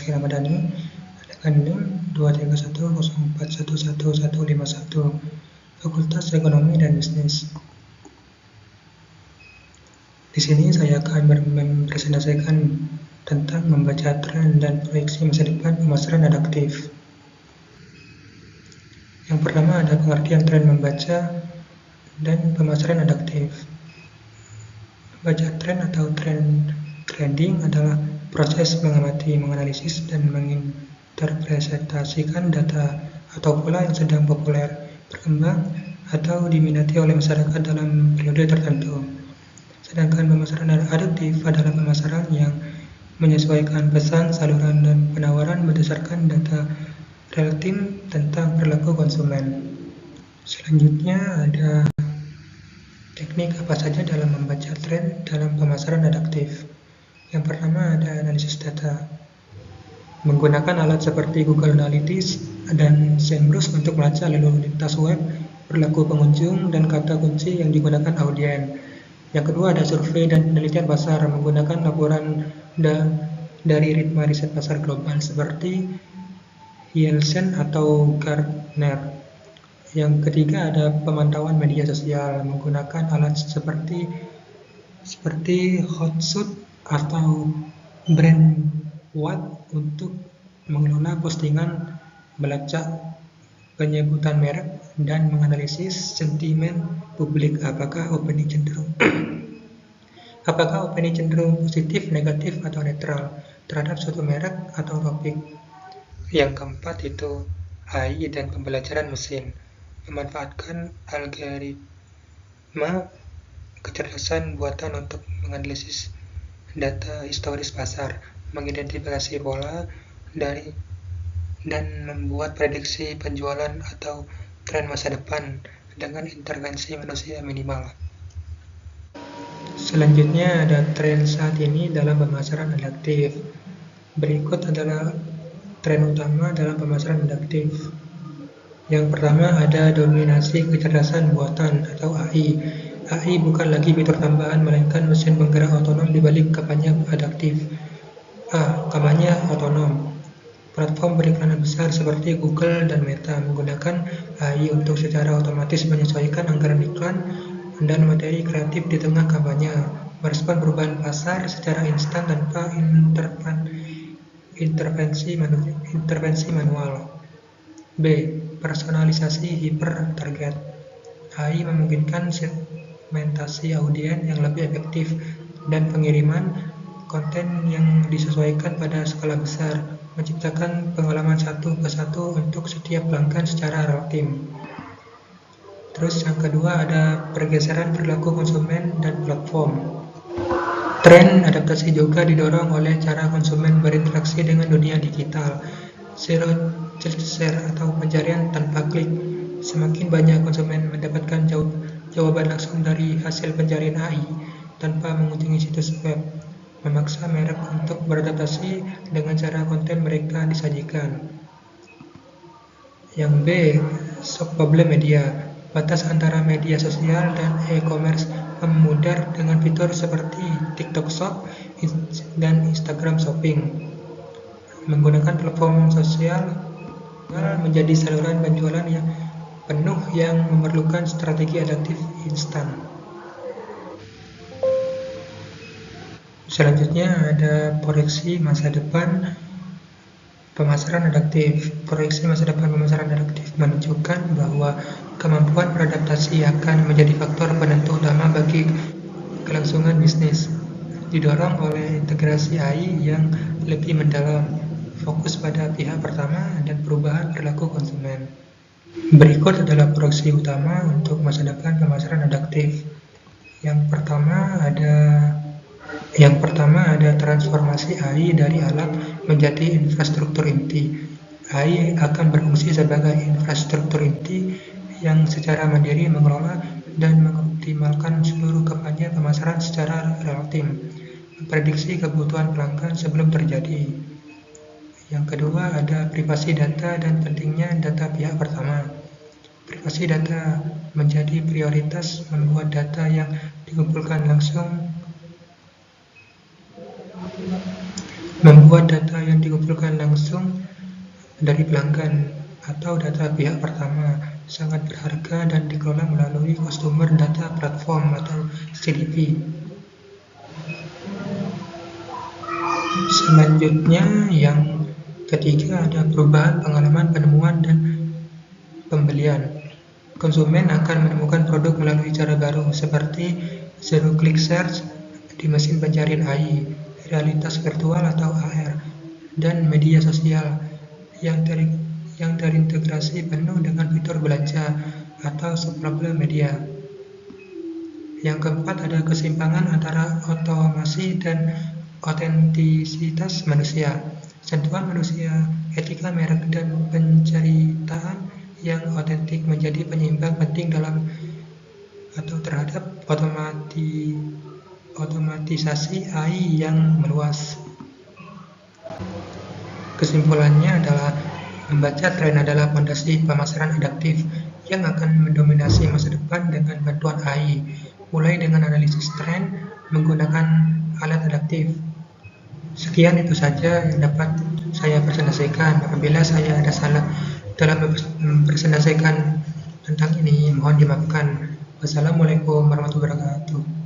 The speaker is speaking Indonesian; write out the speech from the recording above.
Rizky Ramadhani dengan NIM 23104111151, Fakultas Ekonomi dan Bisnis. Di sini saya akan mempresentasikan tentang membaca tren dan proyeksi masa depan pemasaran adaptif. Yang pertama ada pengertian tren membaca dan pemasaran adaptif. Membaca tren atau trending adalah proses mengamati, menganalisis, dan menginterpretasikan data atau pola yang sedang populer, berkembang, atau diminati oleh masyarakat dalam periode tertentu. Sedangkan pemasaran adaptif adalah pemasaran yang menyesuaikan pesan, saluran, dan penawaran berdasarkan data relatif tentang perilaku konsumen. Selanjutnya ada teknik apa saja dalam membaca tren dalam pemasaran adaptif. Yang pertama ada analisis data. Menggunakan alat seperti Google Analytics dan SEMrush untuk melacak lalu lintas web, perilaku pengunjung, dan kata kunci yang digunakan audien. Yang kedua ada survei dan penelitian pasar menggunakan laporan dari ritma riset pasar global seperti Nielsen atau Gartner. Yang ketiga ada pemantauan media sosial menggunakan alat seperti Hootsuite atau Brandwatch untuk mengelola postingan, melacak penyebutan merek, dan menganalisis sentimen publik. Apakah opini cenderung positif, negatif, atau netral terhadap suatu merek atau topik. Yang keempat itu AI dan pembelajaran mesin, memanfaatkan algoritma kecerdasan buatan untuk menganalisis data historis pasar, mengidentifikasi pola dan membuat prediksi penjualan atau tren masa depan dengan intervensi manusia minimal. Selanjutnya ada tren saat ini dalam pemasaran adaptif. Berikut adalah tren utama dalam pemasaran adaptif. Yang pertama ada dominasi kecerdasan buatan atau AI. AI bukan lagi fitur tambahan melainkan mesin penggerak otonom di balik kampanye adaptif. Kampanye otonom. Platform beriklanan besar seperti Google dan Meta menggunakan AI untuk secara otomatis menyesuaikan anggaran iklan dan materi kreatif di tengah kampanye, merespon perubahan pasar secara instan tanpa intervensi manual. B. Personalisasi hiper target. AI memungkinkan segmentasi audien yang lebih efektif dan pengiriman konten yang disesuaikan pada skala besar, menciptakan pengalaman satu ke satu untuk setiap pelanggan secara relatif. Terus yang kedua ada pergeseran perilaku konsumen dan platform. Tren adaptasi juga didorong oleh cara konsumen berinteraksi dengan dunia digital. Zero click share atau pencarian tanpa klik. Semakin banyak konsumen mendapatkan jawaban langsung dari hasil pencarian AI tanpa mengunjungi situs web, memaksa merek untuk beradaptasi dengan cara konten mereka disajikan. Yang B. Soft bubble media. Batas antara media sosial dan e-commerce memudar dengan fitur seperti TikTok Shop dan Instagram Shopping. Menggunakan platform sosial menjadi saluran penjualan yang penuh yang memerlukan strategi adaptif instan. Selanjutnya ada proyeksi masa depan pemasaran adaptif. Proyeksi masa depan pemasaran adaptif menunjukkan bahwa kemampuan beradaptasi akan menjadi faktor penentu utama bagi kelangsungan bisnis, didorong oleh integrasi AI yang lebih mendalam, fokus pada pihak pertama, dan perubahan perilaku konsumen. Berikut adalah proyeksi utama untuk masa depan pemasaran adaptif. Yang pertama ada transformasi AI dari alat menjadi infrastruktur inti. AI akan berfungsi sebagai infrastruktur inti yang secara mandiri mengelola dan mengoptimalkan seluruh kampanye pemasaran secara relatif, memprediksi kebutuhan pelanggan sebelum terjadi. Yang kedua ada privasi data dan pentingnya data pihak pertama. Privasi data menjadi prioritas, membuat data yang dikumpulkan langsung membuat data yang dikumpulkan langsung dari pelanggan atau data pihak pertama sangat berharga dan dikelola melalui Customer Data Platform atau CDP. Selanjutnya yang ketiga ada perubahan pengalaman penemuan dan pembelian. Konsumen akan menemukan produk melalui cara baru seperti zero click search di mesin pencarian AI, realitas virtual atau AR, dan media sosial yang terintegrasi penuh dengan fitur belanja atau social media. Yang keempat ada keseimbangan antara otomasi dan otentisitas manusia. Sentuhan manusia, etika merek, dan penceritaan yang otentik menjadi penyeimbang penting dalam atau terhadap otomatisasi AI yang meluas. Kesimpulannya adalah membaca tren adalah fondasi pemasaran adaptif yang akan mendominasi masa depan dengan bantuan AI, mulai dengan analisis tren menggunakan alat adaptif. Sekian itu saja yang dapat saya presentasikan. Apabila saya ada salah dalam mempresentasikan tentang ini, mohon dimaafkan. Wassalamualaikum warahmatullahi wabarakatuh.